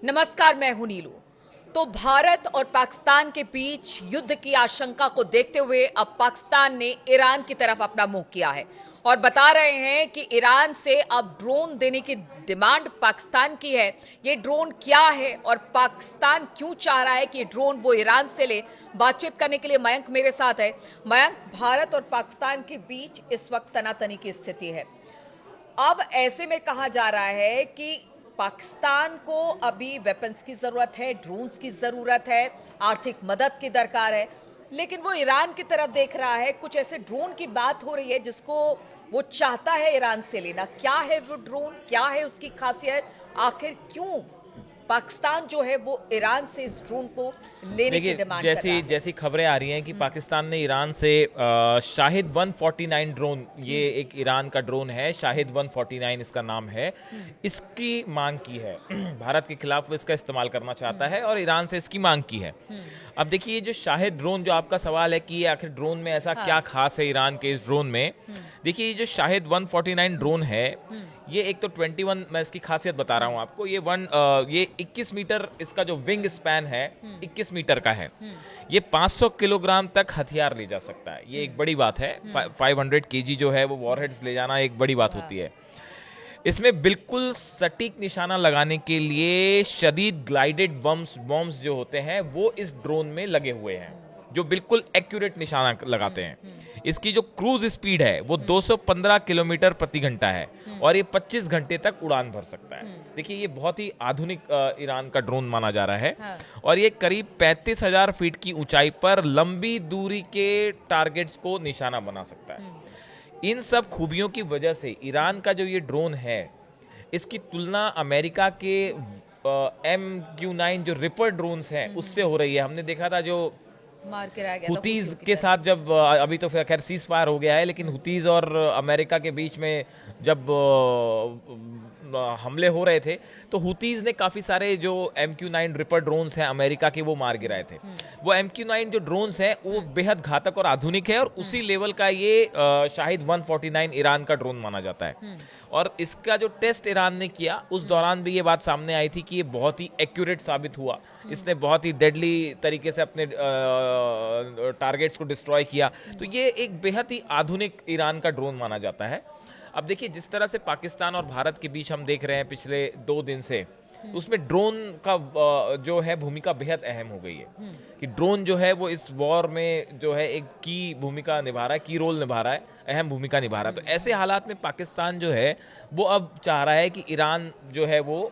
नमस्कार, मैं हूं नीलू। तो भारत और पाकिस्तान के बीच युद्ध की आशंका को देखते हुए अब पाकिस्तान ने ईरान की तरफ अपना मुंह किया है और बता रहे हैं कि ईरान से अब ड्रोन देने की डिमांड पाकिस्तान की है। ये ड्रोन क्या है और पाकिस्तान क्यों चाह रहा है कि ये ड्रोन वो ईरान से ले, बातचीत करने के लिए मयंक मेरे साथ है। मयंक, भारत और पाकिस्तान के बीच इस वक्त तनातनी की स्थिति है। अब ऐसे में कहा जा रहा है कि पाकिस्तान को अभी वेपन्स की जरूरत है, ड्रोन्स की जरूरत है, आर्थिक मदद की दरकार है, लेकिन वो ईरान की तरफ देख रहा है। कुछ ऐसे ड्रोन की बात हो रही है जिसको वो चाहता है ईरान से लेना। क्या है वो ड्रोन, क्या है उसकी खासियत, आखिर क्यों पाकिस्तान जो है वो ईरान से इस ड्रोन को लेने की डिमांड कर रहा है? जैसी खबरें आ रही हैं कि पाकिस्तान ने ईरान से शाहिद 149 ड्रोन, ये एक ईरान का ड्रोन है, शाहिद 149 इसका नाम है, इसकी मांग की है। भारत के खिलाफ वो इसका इस्तेमाल करना चाहता है और ईरान से इसकी मांग की है। अब देखिए, ये जो शाहिद ड्रोन, जो आपका सवाल है कि ये आखिर ड्रोन में ऐसा क्या खास है ईरान के इस ड्रोन में, देखिए ये जो शाहिद 149 ड्रोन है, ये एक तो 21, मैं इसकी खासियत बता रहा हूँ आपको, ये 21 मीटर इसका जो विंग स्पैन है 21 मीटर का है। ये 500 किलोग्राम तक हथियार ले जा सकता है, ये एक बड़ी बात है। 500 केजी जो है वो वॉरहेड्स ले जाना एक बड़ी बात होती है। इसमें बिल्कुल सटीक निशाना लगाने के लिए शदीद ग्लाइडेड बॉम्ब्स जो होते हैं वो इस ड्रोन में लगे हुए हैं, जो बिल्कुल एक्यूरेट निशाना लगाते हैं। इसकी जो क्रूज स्पीड है वो 215 किलोमीटर प्रति घंटा है और ये 25 घंटे तक उड़ान भर सकता है। देखिए, ये बहुत ही आधुनिक ईरान का ड्रोन माना जा रहा है। और ये करीब 35,000 फीट की ऊंचाई पर लंबी दूरी के टारगेट्स को निशाना बना सकता है। इन सब खूबियों की वजह से ईरान का जो ये ड्रोन है, इसकी तुलना अमेरिका के MQ-9 जो रिपर ड्रोन्स हैं उससे हो रही है। हमने देखा था जो मार के रह गया था हुतीज के साथ, जब अभी तो खैर सीज फायर हो गया है, लेकिन हुतीज और अमेरिका के बीच में जब हमले हो रहे थे तो हुतीज ने काफ़ी सारे जो MQ-9 रिपर ड्रोन्स हैं अमेरिका के वो मार गिराए थे। वो MQ-9 जो ड्रोन्स हैं वो बेहद घातक और आधुनिक है और उसी लेवल का ये शाहिद 149 ईरान का ड्रोन माना जाता है। और इसका जो टेस्ट ईरान ने किया उस दौरान भी ये बात सामने आई थी कि ये बहुत ही एक्यूरेट साबित हुआ। इसने बहुत ही डेडली तरीके से अपने टारगेट्स को डिस्ट्रॉय किया। तो ये एक बेहद ही आधुनिक ईरान का ड्रोन माना जाता है। अब देखिए, जिस तरह से पाकिस्तान और भारत के बीच हम देख रहे हैं पिछले 2 दिन से, उसमें ड्रोन का जो है भूमिका बेहद अहम हो गई है कि ड्रोन जो है वो इस वॉर में जो है एक की भूमिका निभा रहा है, की रोल निभा रहा है, अहम भूमिका निभा रहा है। तो ऐसे हालात में पाकिस्तान जो है वो अब चाह रहा है कि ईरान जो है वो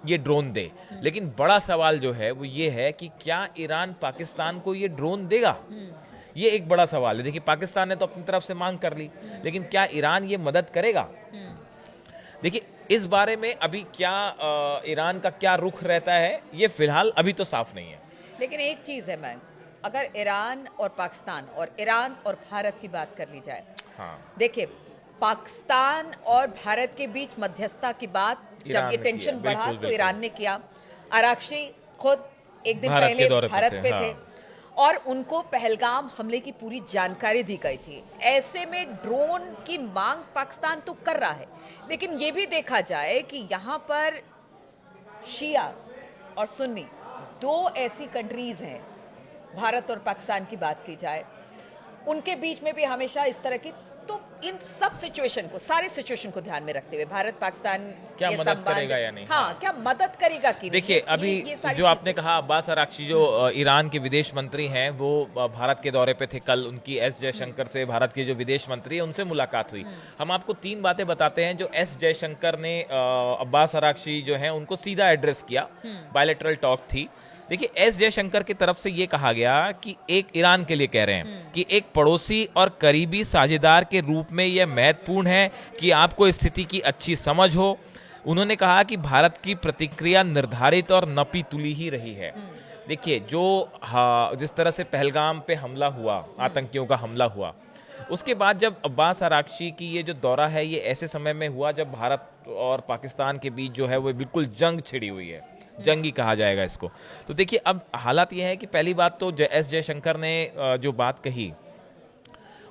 ये ड्रोन दे। लेकिन बड़ा सवाल जो है वो ये है कि क्या ईरान पाकिस्तान को ये ड्रोन देगा? ये एक बड़ा सवाल है। देखिए, पाकिस्तान ने तो अपनी तरफ से मांग कर ली, लेकिन क्या ईरान ये मदद करेगा? देखिए, इस बारे में अभी क्या ईरान का क्या रुख रहता है, ये फिलहाल अभी तो साफ नहीं है। लेकिन एक चीज है, मैं अगर ईरान और पाकिस्तान और ईरान और भारत की बात कर ली जाए, देखिए पाकिस्तान और भारत के बीच मध्यस्थता की बात जब ये टेंशन बढ़ा तो ईरान ने किया। आराक्ची खुद एक दिन पहले भारत पे थे और उनको पहलगाम हमले की पूरी जानकारी दी गई थी। ऐसे में ड्रोन की मांग पाकिस्तान तो कर रहा है, लेकिन ये भी देखा जाए कि यहाँ पर शिया और सुन्नी 2 ऐसी कंट्रीज हैं, भारत और पाकिस्तान की बात की जाए, उनके बीच में भी हमेशा इस तरह की, तो इन सब सिचुएशन को, सारे सिचुएशन को ध्यान में रखते हुए भारत पाकिस्तान क्या मदद करेगा या नहीं? हाँ, क्या मदद करेगा कि नहीं? देखिए, अभी जो आपने कहा, अब्बास अराक्ची जो ईरान के विदेश मंत्री हैं वो भारत के दौरे पे थे कल। उनकी एस जयशंकर से, भारत के जो विदेश मंत्री है, उनसे मुलाकात हुई। हम आपको 3 बातें बताते हैं जो एस जयशंकर ने अब्बास अराक्ची जो है उनको सीधा एड्रेस किया। बायलैटरल टॉक थी। देखिए, एस जयशंकर की तरफ से ये कहा गया कि एक ईरान के लिए कह रहे हैं कि एक पड़ोसी और करीबी साझेदार के रूप में यह महत्वपूर्ण है कि आपको स्थिति की अच्छी समझ हो। उन्होंने कहा कि भारत की प्रतिक्रिया निर्धारित और नपी तुली ही रही है। देखिए, जिस तरह से पहलगाम पे हमला हुआ, आतंकियों का हमला हुआ, उसके बाद जब अब्बास अराक्ची की ये जो दौरा है ये ऐसे समय में हुआ जब भारत और पाकिस्तान के बीच जो है वो बिल्कुल जंग छिड़ी हुई है, जंग ही कहा जाएगा इसको। तो देखिए, अब हालात ये है कि पहली बात तो एस जयशंकर ने जो बात कही,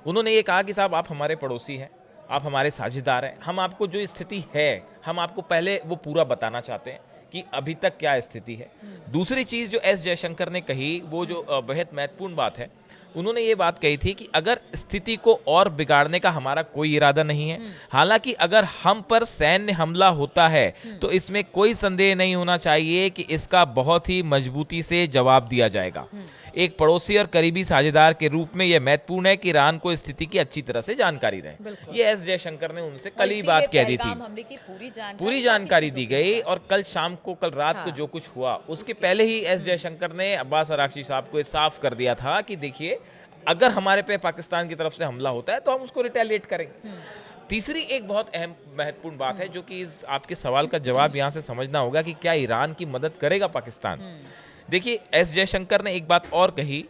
उन्होंने ये कहा कि साहब, आप हमारे पड़ोसी हैं, आप हमारे साझेदार हैं, हम आपको जो स्थिति है हम आपको पहले वो पूरा बताना चाहते हैं कि अभी तक क्या स्थिति है। दूसरी चीज जो एस जयशंकर ने कही, वो जो बेहद महत्वपूर्ण बात है, उन्होंने ये बात कही थी कि अगर स्थिति को और बिगाड़ने का हमारा कोई इरादा नहीं है, हालांकि अगर हम पर सैन्य हमला होता है तो इसमें कोई संदेह नहीं होना चाहिए कि इसका बहुत ही मजबूती से जवाब दिया जाएगा। एक पड़ोसी और करीबी साझेदार के रूप में यह महत्वपूर्ण है कि ईरान को स्थिति की अच्छी तरह से जानकारी रहे। ये एस जयशंकर ने उनसे कल ही बात कह दी थी, पूरी जानकारी दी गई। और कल शाम को, कल रात को जो कुछ हुआ उसके पहले ही एस जयशंकर ने अब्बास अराक्ची साहब को साफ कर दिया था कि देखिए, अगर हमारे पे पाकिस्तान की तरफ से हमला होता है तो हम उसको रिटेलिएट करेंगे। तीसरी एक बहुत अहम महत्वपूर्ण बात है, जो कि इस आपके सवाल का जवाब यहाँ से समझना होगा कि क्या ईरान की मदद करेगा पाकिस्तान। देखिए, एस जयशंकर ने एक बात और कही,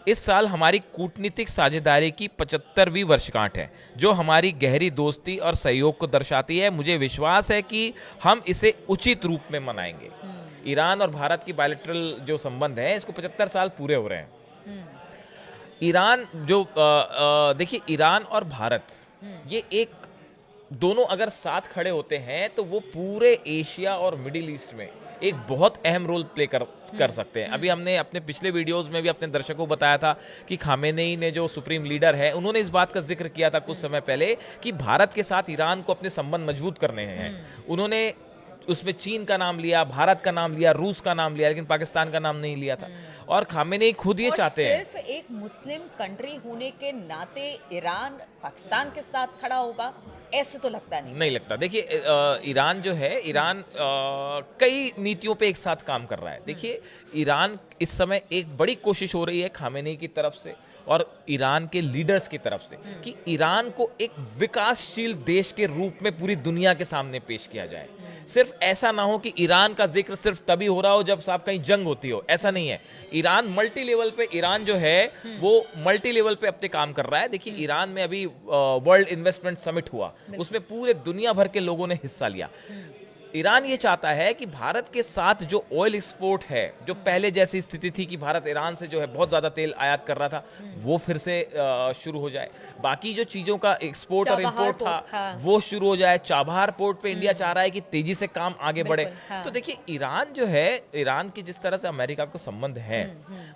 इस साल हमारी कूटनीतिक साझेदारी की 75वीं वर्षगांठ है, जो हमारी गहरी दोस्ती और सहयोग को दर्शाती है। मुझे विश्वास है कि हम इसे उचित रूप में मनाएंगे। ईरान और भारत की बायलैटरल जो संबंध है, इसको 75 साल पूरे हो रहे हैं। ईरान जो देखिए, ईरान और भारत ये एक दोनों अगर साथ खड़े होते हैं तो वो पूरे एशिया और मिडिल ईस्ट में एक बहुत अहम रोल प्ले कर सकते हैं। अभी हमने अपने पिछले वीडियोस में भी अपने दर्शकों को बताया था कि खामेनेई ने, जो सुप्रीम लीडर है, उन्होंने इस बात का जिक्र किया था कुछ समय पहले कि भारत के साथ ईरान को अपने संबंध मजबूत करने हैं। उन्होंने उसमें चीन का नाम लिया, भारत का नाम लिया, रूस का नाम लिया, लेकिन पाकिस्तान का नाम नहीं लिया था। और खामेनेई खुद ये चाहते हैं, सिर्फ एक मुस्लिम कंट्री होने के नाते ईरान पाकिस्तान के साथ खड़ा होगा, ऐसे तो लगता नहीं लगता। देखिए, ईरान जो है, ईरान कई नीतियों पे एक साथ काम कर रहा है। देखिए, ईरान इस समय एक बड़ी कोशिश हो रही है खामेनेई की तरफ से और ईरान के लीडर्स की तरफ से कि ईरान को एक विकासशील देश के रूप में पूरी दुनिया के सामने पेश किया जाए। सिर्फ ऐसा ना हो कि ईरान का जिक्र सिर्फ तभी हो रहा हो जब साहब कहीं जंग होती हो, ऐसा नहीं है। ईरान मल्टी लेवल पे, ईरान जो है वो मल्टी लेवल पे अपने काम कर रहा है। देखिए, ईरान में अभी वर्ल्ड इन्वेस्टमेंट समिट हुआ, उसमें पूरे दुनिया भर के लोगों ने हिस्सा लिया। ईरान ये चाहता है कि भारत के साथ जो ऑयल एक्सपोर्ट है, जो पहले जैसी स्थिति थी कि भारत ईरान से जो है बहुत ज्यादा तेल आयात कर रहा था, वो फिर से शुरू हो जाए। बाकी जो चीजों का एक्सपोर्ट और इंपोर्ट था, वो शुरू हो जाए। चाबहार पोर्ट पे इंडिया चाह रहा है कि तेजी से काम आगे बढ़े। तो देखिए, ईरान जो है, ईरान की जिस तरह से अमेरिका को संबंध है,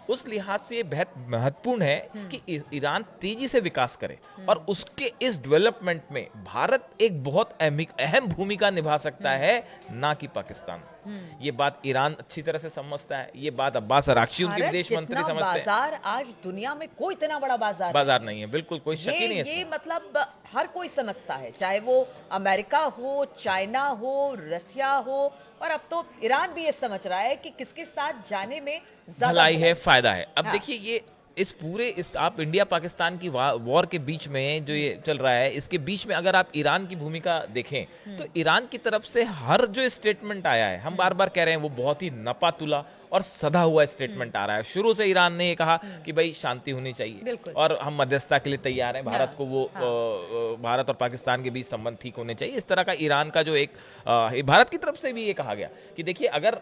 उस लिहाज से बहुत महत्वपूर्ण है कि ईरान तेजी से विकास करे और उसके इस डेवलपमेंट में भारत एक बहुत अहम भूमिका निभा सकता है, ना कि पाकिस्तान। ये बात ईरान अच्छी तरह से समझता है। ये बात अब्बास अराक्ची, उनके विदेश मंत्री, समझते हैं। बाजार आज दुनिया में कोई इतना बड़ा बाजार नहीं है, बिल्कुल कोई शक ही नहीं है। ये मतलब हर कोई समझता है, चाहे वो अमेरिका हो, चाइना हो, रशिया हो, और अब तो ईरान भी ये समझ रहा है कि किसके साथ जाने में भलाई है, फायदा है। अब देखिए, ये इस पूरे आप इंडिया पाकिस्तान की वॉर के बीच में जो ये चल रहा है, इसके बीच में अगर आप ईरान की भूमिका देखें तो ईरान की तरफ से हर जो स्टेटमेंट आया है, हम बार बार कह रहे हैं, वो बहुत ही नपातुला और सधा हुआ स्टेटमेंट आ रहा है। शुरू से ईरान ने ये कहा कि भाई शांति होनी चाहिए और हम मध्यस्थता के लिए तैयार हैं, भारत को वो भारत और पाकिस्तान के बीच संबंध ठीक होने चाहिए। इस तरह का ईरान का जो एक भारत की तरफ से भी ये कहा गया कि देखिए, अगर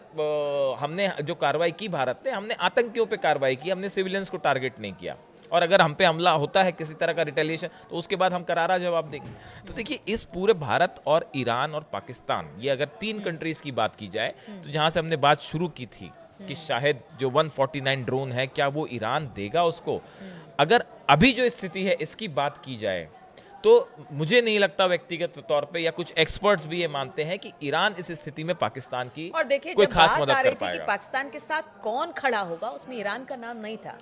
हमने जो कार्रवाई की भारत ने, हमने आतंकियों पे कार्रवाई की, हमने सिविलियंस को टारगेट नहीं किया, और अगर हम पे हमला होता है किसी तरह का रिटेलिएशन, तो उसके बाद हम करारा जवाब देंगे। तो देखिए, इस पूरे भारत और ईरान और पाकिस्तान, ये अगर 3 कंट्रीज की बात की जाए, तो जहां से हमने बात शुरू की थी कि शायद जो 149 ड्रोन है, क्या वो ईरान देगा उसको, अगर अभी जो स्थिति है इसकी बात की जाए, तो मुझे नहीं लगता व्यक्तिगत तौर पे, या कुछ एक्सपर्ट्स भी ये मानते हैं कि ईरान इस स्थिति में पाकिस्तान की और देखिए, कोई खास बात मदद आ रही कर थी पाएगा। कि पाकिस्तान के साथ कौन खड़ा होगा, उसमें ईरान का नाम नहीं था,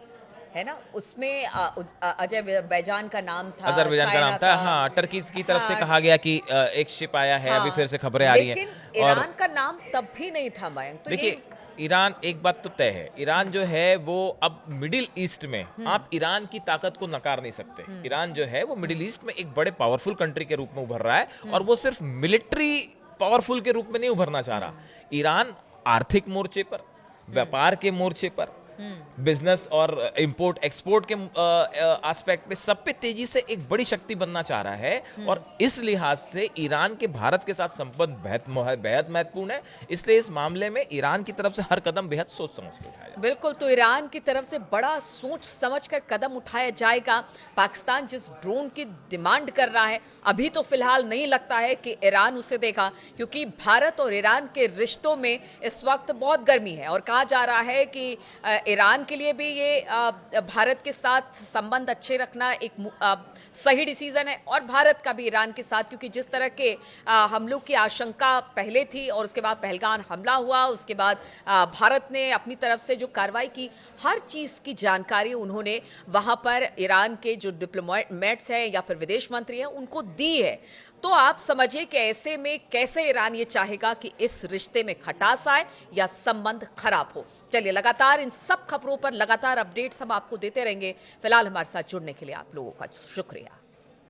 है ना। उसमें अजरबैजान का नाम था, अजरबैजान का नाम था, हाँ। टर्की की तरफ से कहा गया कि एक शिप आया है, अभी फिर से खबरें आ रही हैं। लेकिन ईरान का नाम तब भी नहीं था, मयंक। तो देखिए, ईरान, एक बात तो तय है, ईरान जो है वो अब मिडिल ईस्ट में, आप ईरान की ताकत को नकार नहीं सकते। ईरान जो है वो मिडिल ईस्ट में एक बड़े पावरफुल कंट्री के रूप में उभर रहा है, और वो सिर्फ मिलिट्री पावरफुल के रूप में नहीं उभरना चाह रहा। ईरान आर्थिक मोर्चे पर, व्यापार के मोर्चे पर, बिजनेस और इंपोर्ट एक्सपोर्ट के एस्पेक्ट पे सब पे तेजी से एक बड़ी शक्ति बनना चाह रहा है। और इस लिहाज से ईरान के भारत के साथ संबंध बेहद महत्वपूर्ण है। इसलिए इस मामले में ईरान की तरफ से हर कदम बेहद सोच समझ के उठाया जाए। बिल्कुल, तो ईरान की तरफ से बड़ा सोच समझकर कदम उठाया जाएगा। पाकिस्तान जिस ड्रोन की डिमांड कर रहा है, अभी तो फिलहाल नहीं लगता है कि ईरान उसे देगा, क्योंकि भारत और ईरान के रिश्तों में इस वक्त बहुत गर्मी है और कहा जा रहा है कि ईरान के लिए भी ये भारत के साथ संबंध अच्छे रखना एक सही डिसीजन है, और भारत का भी ईरान के साथ, क्योंकि जिस तरह के हमलों की आशंका पहले थी और उसके बाद पहलगाम हमला हुआ, उसके बाद भारत ने अपनी तरफ से जो कार्रवाई की, हर चीज़ की जानकारी उन्होंने वहाँ पर ईरान के जो डिप्लोमेट्स हैं या फिर विदेश मंत्री हैं उनको दी है। तो आप समझिए कि ऐसे में कैसे ईरान ये चाहेगा कि इस रिश्ते में खटास आए या संबंध खराब हो। चलिए, लगातार इन सब खबरों पर लगातार अपडेट्स हम आपको देते रहेंगे। फिलहाल हमारे साथ जुड़ने के लिए आप लोगों का शुक्रिया।